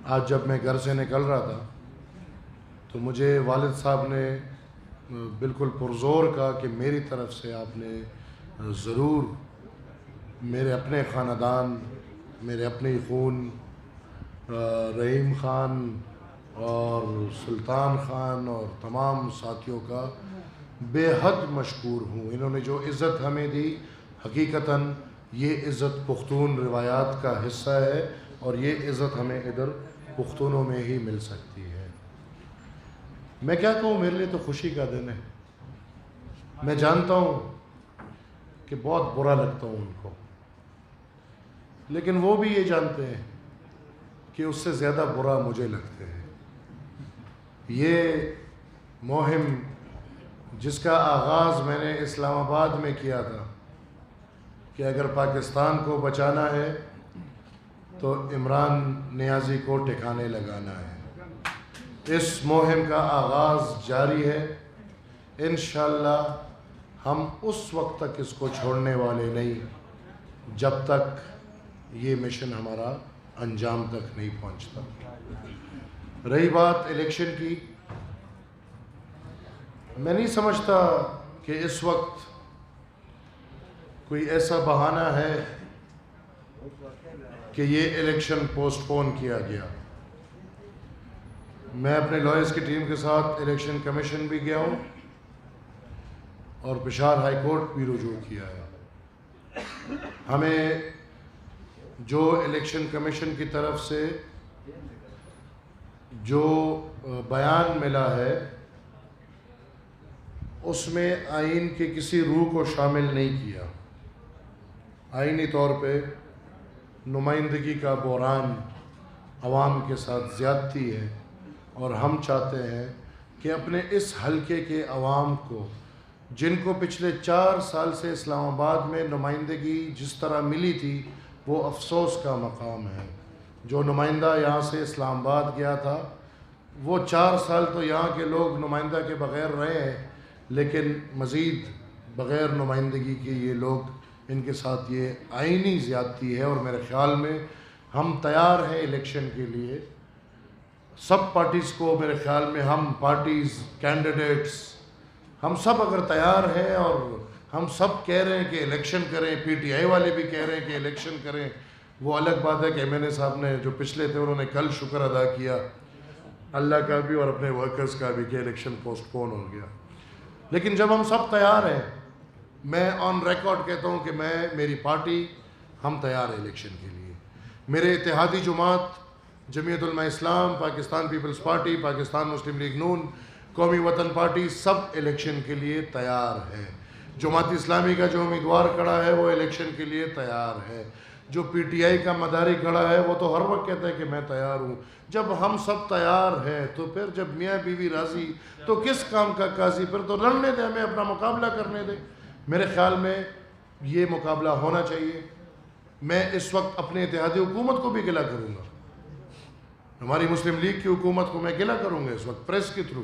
آج جب میں گھر سے نکل رہا تھا تو مجھے والد صاحب نے بالکل پرزور کہا کہ میری طرف سے آپ نے ضرور میرے اپنے خاندان، میرے اپنے خون، رحیم خان اور سلطان خان اور تمام ساتھیوں کا بے حد مشکور ہوں۔ انہوں نے جو عزت ہمیں دی، حقیقتاً یہ عزت پختون روایات کا حصہ ہے اور یہ عزت ہمیں ادھر پختونوں میں ہی مل سکتی ہے۔ میں کیا کہوں، میرے لیے تو خوشی کا دن ہے۔ میں جانتا ہوں کہ بہت برا لگتا ہوں ان کو، لیکن وہ بھی یہ جانتے ہیں کہ اس سے زیادہ برا مجھے لگتے ہیں۔ یہ مہم جس کا آغاز میں نے اسلام آباد میں کیا تھا کہ اگر پاکستان کو بچانا ہے تو عمران نیازی کو ٹھکانے لگانا ہے، اس مہم کا آغاز جاری ہے۔ انشاءاللہ ہم اس وقت تک اس کو چھوڑنے والے نہیں جب تک یہ مشن ہمارا انجام تک نہیں پہنچتا۔ رہی بات الیکشن کی، میں نہیں سمجھتا کہ اس وقت کوئی ایسا بہانہ ہے کہ یہ الیکشن پوسٹ پون کیا گیا۔ میں اپنے لائرز کی ٹیم کے ساتھ الیکشن کمیشن بھی گیا ہوں اور پشاور ہائی کورٹ بھی رجوع کیا ہے۔ ہمیں جو الیکشن کمیشن کی طرف سے جو بیان ملا ہے اس میں آئین کے کسی روح کو شامل نہیں کیا۔ آئینی طور پہ نمائندگی کا بحران عوام کے ساتھ زیادتی ہے اور ہم چاہتے ہیں کہ اپنے اس حلقے کے عوام کو، جن کو پچھلے 4 سال سے اسلام آباد میں نمائندگی جس طرح ملی تھی وہ افسوس کا مقام ہے۔ جو نمائندہ یہاں سے اسلام آباد گیا تھا وہ 4 سال تو یہاں کے لوگ نمائندہ کے بغیر رہے ہیں، لیکن مزید بغیر نمائندگی کے یہ لوگ، ان کے ساتھ یہ آئینی زیادتی ہے۔ اور میرے خیال میں ہم تیار ہیں الیکشن کے لیے، سب پارٹیز کو، میرے خیال میں ہم پارٹیز، کینڈیڈیٹس، ہم سب اگر تیار ہیں اور ہم سب کہہ رہے ہیں کہ الیکشن کریں، پی ٹی آئی والے بھی کہہ رہے ہیں کہ الیکشن کریں، وہ الگ بات ہے کہ ایم این اے صاحب نے جو پچھلے تھے انہوں نے کل شکر ادا کیا اللہ کا بھی اور اپنے ورکرز کا بھی کہ الیکشن پوسٹ پون ہو گیا۔ لیکن جب ہم سب تیار ہیں، میں آن ریکارڈ کہتا ہوں کہ میری پارٹی، ہم تیار ہیں الیکشن کے لیے۔ میرے اتحادی جماعت جمعیت علماء اسلام، پاکستان پیپلز پارٹی، پاکستان مسلم لیگ نون، قومی وطن پارٹی، سب الیکشن کے لیے تیار ہے۔ جماعت اسلامی کا جو امیدوار کھڑا ہے وہ الیکشن کے لیے تیار ہے۔ جو پی ٹی آئی کا مداری کھڑا ہے وہ تو ہر وقت کہتا ہے کہ میں تیار ہوں۔ جب ہم سب تیار ہیں تو پھر جب میاں بیوی راضی تو کس کام کا قاضی، پھر تو لڑنے دیں، ہمیں اپنا مقابلہ کرنے دیں۔ میرے خیال میں یہ مقابلہ ہونا چاہیے۔ میں اس وقت اپنے اتحادی حکومت کو بھی گلہ کروں گا، ہماری مسلم لیگ کی حکومت کو میں گلہ کروں گا اس وقت پریس کے تھرو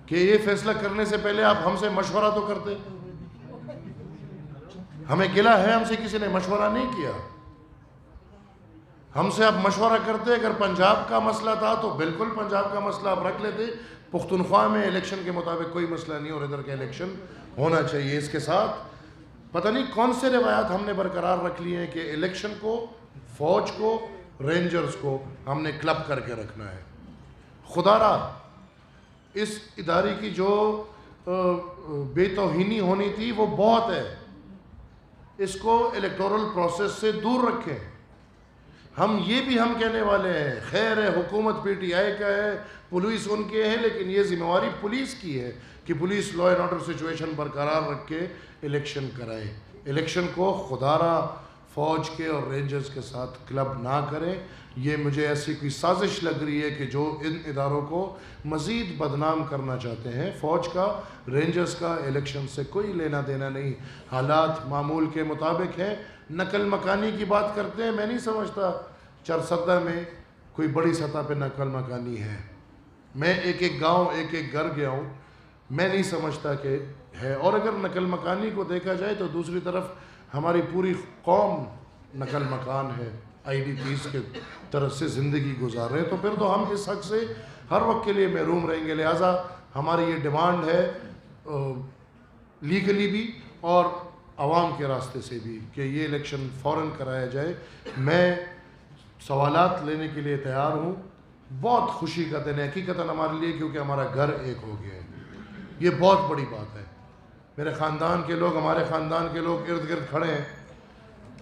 کہ یہ فیصلہ کرنے سے پہلے آپ ہم سے مشورہ تو کرتے۔ ہمیں گلہ ہے، ہم سے کسی نے مشورہ نہیں کیا۔ ہم سے آپ مشورہ کرتے، اگر پنجاب کا مسئلہ تھا تو بالکل پنجاب کا مسئلہ آپ رکھ لیتے۔ پختونخوا میں الیکشن کے مطابق کوئی مسئلہ نہیں اور ادھر کا الیکشن ہونا چاہیے۔ اس کے ساتھ پتہ نہیں کون سے روایات ہم نے برقرار رکھ لی ہیں کہ الیکشن کو، فوج کو، رینجرز کو ہم نے کلب کر کے رکھنا ہے۔ خدا را اس ادارے کی جو بے توہینی ہونی تھی وہ بہت ہے، اس کو الیکٹورل پروسیس سے دور رکھیں۔ ہم یہ بھی ہم کہنے والے ہیں، خیر ہے حکومت پی ٹی آئی کا ہے، پولیس ان کے ہیں، لیکن یہ ذمہ داری پولیس کی ہے کہ police law and order situation برقرار رکھ کے الیکشن کرائے۔ الیکشن کو خدا را فوج کے اور رینجرز کے ساتھ کلب نہ کریں۔ یہ مجھے ایسی کوئی سازش لگ رہی ہے کہ جو ان اداروں کو مزید بدنام کرنا چاہتے ہیں۔ فوج کا، رینجرز کا الیکشن سے کوئی لینا دینا نہیں، حالات معمول کے مطابق ہیں۔ نقل مکانی کی بات کرتے ہیں، میں نہیں سمجھتا چرسدہ میں کوئی بڑی سطح پہ نقل مکانی ہے۔ میں ایک گاؤں، ایک گھر گیا ہوں، میں نہیں سمجھتا کہ ہے۔ اور اگر نقل مکانی کو دیکھا جائے تو دوسری طرف ہماری پوری قوم نقل مکان ہے۔ IDPs کے طرف سے زندگی گزار رہے ہیں، تو پھر تو ہم اس حق سے ہر وقت کے لیے محروم رہیں گے. لہٰذا ہماری یہ ڈیمانڈ ہے لیگلی بھی اور عوام کے راستے سے بھی کہ یہ الیکشن فوراً کرایا جائے. میں سوالات لینے کے لیے تیار ہوں. بہت خوشی کا دن ہے حقیقتاً ہمارے لیے، کیونکہ ہمارا گھر ایک ہو گیا ہے. یہ بہت بڑی بات ہے. میرے خاندان کے لوگ، ہمارے خاندان کے لوگ ارد گرد کھڑے ہیں.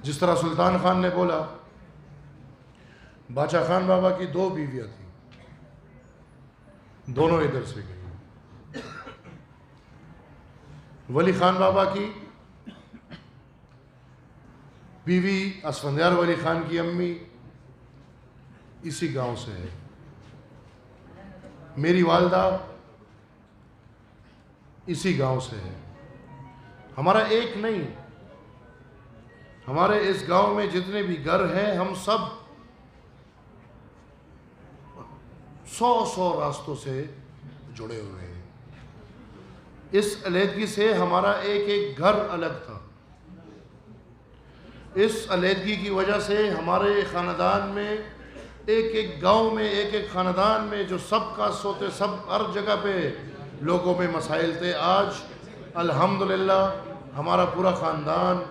جس طرح سلطان خان نے بولا، باچا خان بابا کی 2 بیویاں تھیں، دونوں ادھر سے گئی. ولی خان بابا کی بیوی اسفندیار ولی خان کی امی اسی گاؤں سے ہے. میری والدہ اسی گاؤں سے ہے. ہمارا ایک نہیں، ہمارے اس گاؤں میں جتنے بھی گھر ہیں ہم سب 100 راستوں سے جڑے ہوئے ہیں. اس علیحدگی سے ہمارا ایک ایک گھر الگ تھا. اس علیحدگی کی وجہ سے ہمارے خاندان میں ایک ایک گاؤں میں ایک ایک خاندان میں جو سب کا سوتے سب ہر جگہ پہ لوگوں میں مسائل تھے. آج الحمدللہ ہمارا پورا خاندان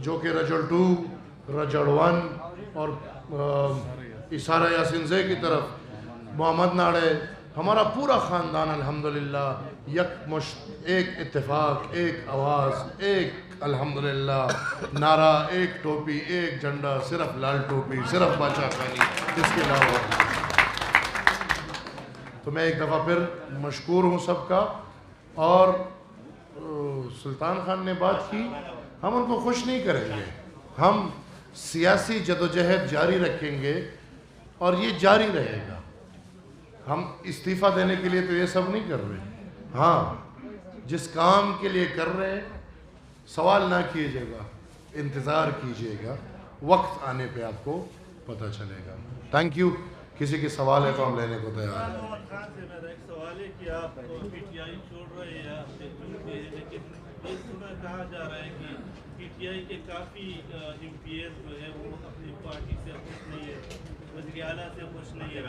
جو کہ رجڑ 2 رجڑ 1 اور اشارہ یاسین زے کی طرف محمد ناڑے، ہمارا پورا خاندان الحمدللہ یکمشت، ایک اتفاق، ایک آواز، ایک الحمدللہ نعرہ، ایک ٹوپی، ایک جھنڈا، صرف لال ٹوپی، صرف باچا خانی، اس کے علاوہ. تو میں ایک دفعہ پھر مشکور ہوں سب کا. اور سلطان خان نے بات کی، ہم ان کو خوش نہیں کریں گے. ہم سیاسی جدوجہد جاری رکھیں گے اور یہ جاری رہے گا. ہم استعفیٰ دینے کے لیے تو یہ سب نہیں کر رہے. ہاں، جس کام کے لیے کر رہے ہیں سوال نہ کیجیے گا، انتظار کیجیے گا، وقت آنے پہ آپ کو پتہ چلے گا. Thank you. کسی کے سوال ہے تو ہم لینے کو تیار ہیں. خان سے میرا ایک سوال ہے کہ آپ PTI چھوڑ رہے ہیں، آپ سے چنتے ہیں، لیکن یہ سنا کہا جا رہا ہے کہ PTI کے کافی MPs جو ہے وہ اپنی پارٹی سے خوش نہیں ہے، وزیر اعلیٰ سے خوش نہیں ہے.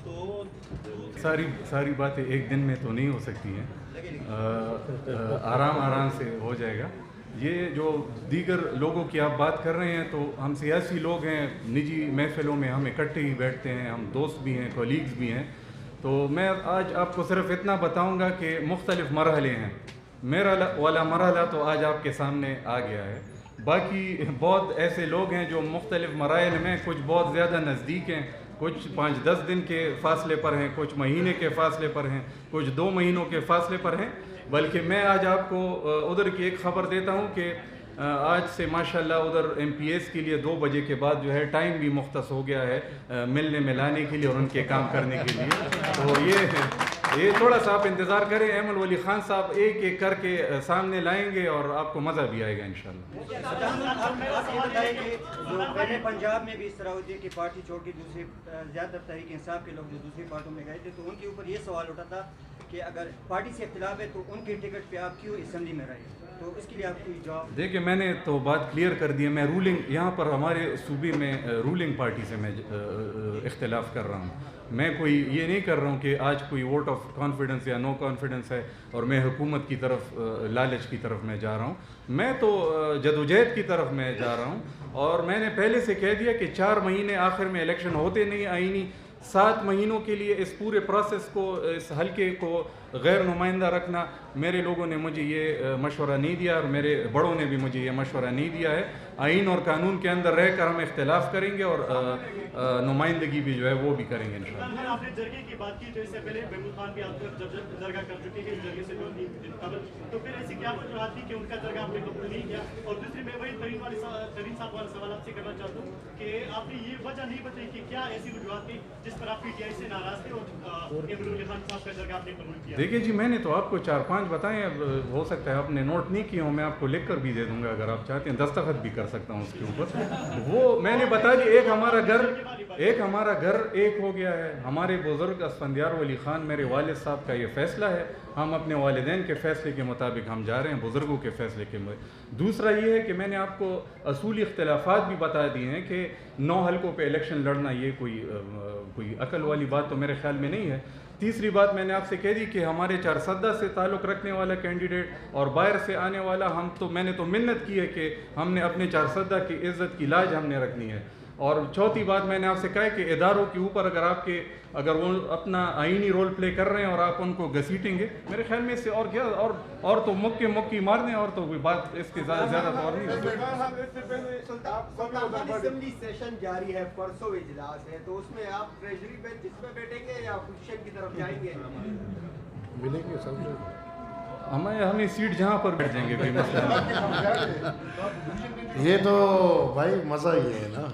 تو ساری باتیں ایک دن میں تو نہیں ہو سکتی ہیں، آرام سے ہو جائے گا. یہ جو دیگر لوگوں کی آپ بات کر رہے ہیں تو ہم سیاسی لوگ ہیں، نجی محفلوں میں ہم اکٹھے ہی بیٹھتے ہیں، ہم دوست بھی ہیں، کولیگز بھی ہیں. تو میں آج آپ کو صرف اتنا بتاؤں گا کہ مختلف مرحلے ہیں. میرا والا مرحلہ تو آج آپ کے سامنے آ گیا ہے. باقی بہت ایسے لوگ ہیں جو مختلف مراحل میں، کچھ بہت زیادہ نزدیک ہیں، کچھ 5-10 دن کے فاصلے پر ہیں، کچھ مہینے کے فاصلے پر ہیں، کچھ 2 مہینوں کے فاصلے پر ہیں. بلکہ میں آج آپ کو ادھر کی ایک خبر دیتا ہوں کہ آج سے ماشاءاللہ ادھر MPs کے لیے 2 بجے کے بعد جو ہے ٹائم بھی مختص ہو گیا ہے ملنے ملانے کے لیے اور ان کے کام کرنے کے لیے. تو یہ تھوڑا سا آپ انتظار کریں. احمد ولی خان صاحب ایک ایک کر کے سامنے لائیں گے اور آپ کو مزہ بھی آئے گا انشاءاللہ. آپ یہ بتائیں کہ جو پہلے پنجاب میں بھی اس طرح ہوتی ہے کہ پارٹی چھوڑ کے دوسرے زیادہ تر تحریک انصاف کے لوگ جو دوسری پارٹیوں میں گئے تھے تو ان کے اوپر یہ سوال اٹھا تھا کہ اگر پارٹی سے اختلاف ہے تو ان کے ٹکٹ پہ آپ کیوں اسمبلی میں رہے. تو اس کے لیے آپ کی جواب. دیکھیں میں نے تو بات کلیئر کر دی ہے. میں رولنگ یہاں پر ہمارے صوبے میں رولنگ پارٹی سے میں اختلاف کر رہا ہوں. میں کوئی یہ نہیں کر رہا ہوں کہ آج کوئی ووٹ آف کانفیڈنس یا نو کانفیڈنس ہے اور میں حکومت کی طرف لالچ کی طرف میں جا رہا ہوں. میں تو جدوجہد کی طرف میں جا رہا ہوں. اور میں نے پہلے سے کہہ دیا کہ 4 مہینے آخر میں الیکشن ہوتے نہیں آئینی 7 مہینوں کے لیے اس پورے پروسیس کو، اس حلقے کو غیر نمائندہ رکھنا. میرے لوگوں نے مجھے یہ مشورہ نہیں دیا اور میرے بڑوں نے بھی مجھے یہ مشورہ نہیں دیا ہے. آئین اور قانون کے اندر رہ کر ہم اختلاف کریں گے اور نمائندگی بھی جو ہے وہ بھی کریں گے انشاءاللہ. آپ نے جرگے کی بات کی تو اس سے پہلے محمود خان بھی آپ کو جب جرگہ کر چکے ہیں اس جرگے سے 2 دن قبل، تو پھر ایسی کیا وجوہات تھی کہ ان کا جرگہ آپ نے قبول نہیں کیا؟ اور دوسری میں وہی ترین صاحب والا سوال آپ سے کرنا چاہتا ہوں کہ آپ نے یہ وجہ نہیں بتائی کہ کیا ایسی وجوہات تھی جس پر آپ PTI سے ناراض تھے اور محمود علی خان صاحب کا جرگہ آپ نے قبول کیا؟ دیکھیں جی، میں نے تو آپ کو 4-5 بتائیں. ہو سکتا ہے آپ نے نوٹ نہیں کیا ہوں، میں آپ کو لکھ کر بھی دے دوں گا اگر آپ چاہتے ہیں، دستخط بھی کر سکتا ہوں اس کے اوپر. وہ میں نے بتا دی. ایک ہمارا گھر ایک ہمارا گھر ایک ہو گیا ہے. ہمارے بزرگ اسفندیار ولی خان میرے والد صاحب کا یہ فیصلہ ہے, ہم اپنے والدین کے فیصلے کے مطابق ہم جا رہے ہیں, بزرگوں کے فیصلے کے مطابق. دوسرا یہ ہے کہ میں نے آپ کو اصولی اختلافات بھی بتا دیے ہیں کہ 9 حلقوں پہ الیکشن لڑنا یہ کوئی عقل والی بات تو میرے خیال میں نہیں ہے. تیسری بات میں نے آپ سے کہہ دی کہ ہمارے چارسدہ سے تعلق رکھنے والا کینڈیڈیٹ اور باہر سے آنے والا میں نے تو منت کی ہے کہ ہم نے اپنے چارسدہ کی عزت کی لاج ہم نے رکھنی ہے. اور چوتھی بات میں نے آپ سے کہا ہے کہ اداروں کے اوپر اگر وہ اپنا آئینی رول پلے کر رہے ہیں اور آپ ان کو گھسیٹیں گے, میرے خیال میں اس سے اور کیا اور تو مکی مارنے اور تو کوئی بات اس کے زیادہ تو اور نہیں ہوتی. اسمبلی سیشن جاری ہے, پرسوں اجلاس ہے, تو اس میں آپ ٹریجری پہ جس پہ بیٹھیں گے یا اپوزیشن کی طرف جائیں گے؟ ملیں گے سب, ہمیں سیٹ جہاں پر بیٹھ جائیں گے, کوئی مسئلہ نہیں. یہ تو بھائی مزہ یہ ہے نا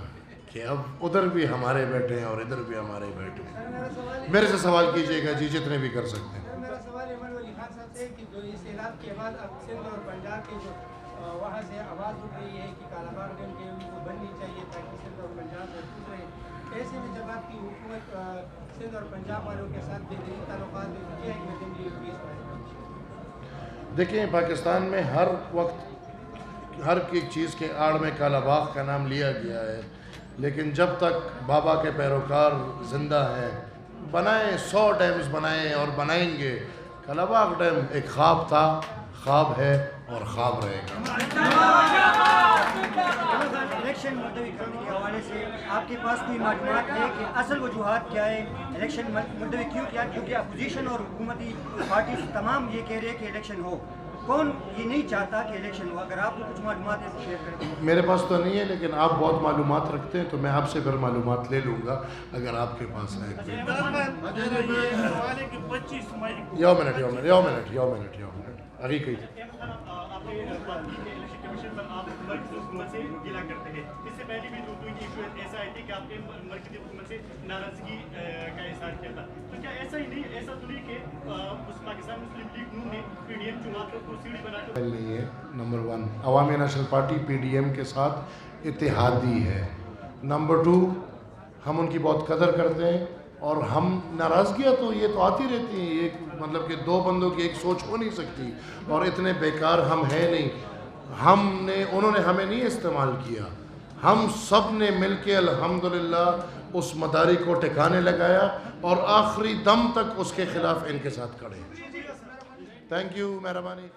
کہ اب ادھر بھی ہمارے بیٹھے ہیں اور ادھر بھی ہمارے بیٹھے ہیں. میرے سے سوال کیجیے گا جی, جتنے بھی کر سکتے ہیں. میرا سوال ایمن ولی خان صاحب سے کہ جو اس اعلان کے بعد اب سندھ اور پنجاب کے جو وہاں سے آواز اٹھ رہی ہے کہ کالا ڈیم کے ان کو بننی چاہیے تاکہ سندھ اور پنجاب محفوظ رہے, ایسے میں جب آپ کی حکومت سندھ اور پنجاب والوں کے ساتھ بہترین تعلقات میں کیا حکمت عملی ہوگی اس بارے؟ دیکھیں, پاکستان میں ہر وقت ہر ایک چیز کے آڑ میں کالا باغ کا نام لیا گیا ہے, لیکن جب تک بابا کے پیروکار زندہ ہیں بنائیں 100 ڈیمز بنائیں اور بنائیں گے. کالا باغ ڈیم ایک خواب تھا, خواب ہے اور خواب رہے گا. الیکشن ملتوی کرنے کے حوالے سے آپ کے پاس کوئی معلومات ہے کہ اصل وجوہات کیا ہے, الیکشن ملتوی کیوں کیا؟ کیونکہ اپوزیشن اور حکومتی پارٹیز تمام یہ کہہ رہے ہیں کہ الیکشن ہو, کون یہ نہیں چاہتا کہ الیکشن ہو؟ اگر آپ کو کچھ معلومات ہے تو شیئر کریں. میرے پاس تو نہیں ہے, لیکن آپ بہت معلومات رکھتے ہیں تو میں آپ سے پھر معلومات لے لوں گا اگر آپ کے پاس ہے. یو منٹ ابھی کہیں کمیشن پر آپ مرکزی حکومت سے گلا کرتے ہیں. اس سے پہلے بھی دو ایشو ایسا آئی تھی کہ آپ نے مرکزی حکومت سے ناراضگی کا اظہار کیا تھا. تو کیا ایسا ہی نہیں, ایسا تو نہیں کہ اس پاکستان مسلم لیگ نون نے پی ڈی ایم جماعتوں کو سیڑھی بنا کر نہیں ہے. Number 1, Awami National Party P D M کے ساتھ اتحادی ہے. نمبر 2, ہم ان کی بہت قدر کرتے ہیں اور ہم ناراضگیاں تو یہ تو آتی رہتی ہیں, ایک مطلب کہ 2 بندوں کی ایک سوچ ہو نہیں سکتی, اور اتنے بیکار ہم ہیں نہیں. انہوں نے ہمیں نہیں استعمال کیا, ہم سب نے مل کے الحمدللہ اس مداری کو ٹھکانے لگایا اور آخری دم تک اس کے خلاف ان کے ساتھ کھڑے. تھینک یو, مہربانی.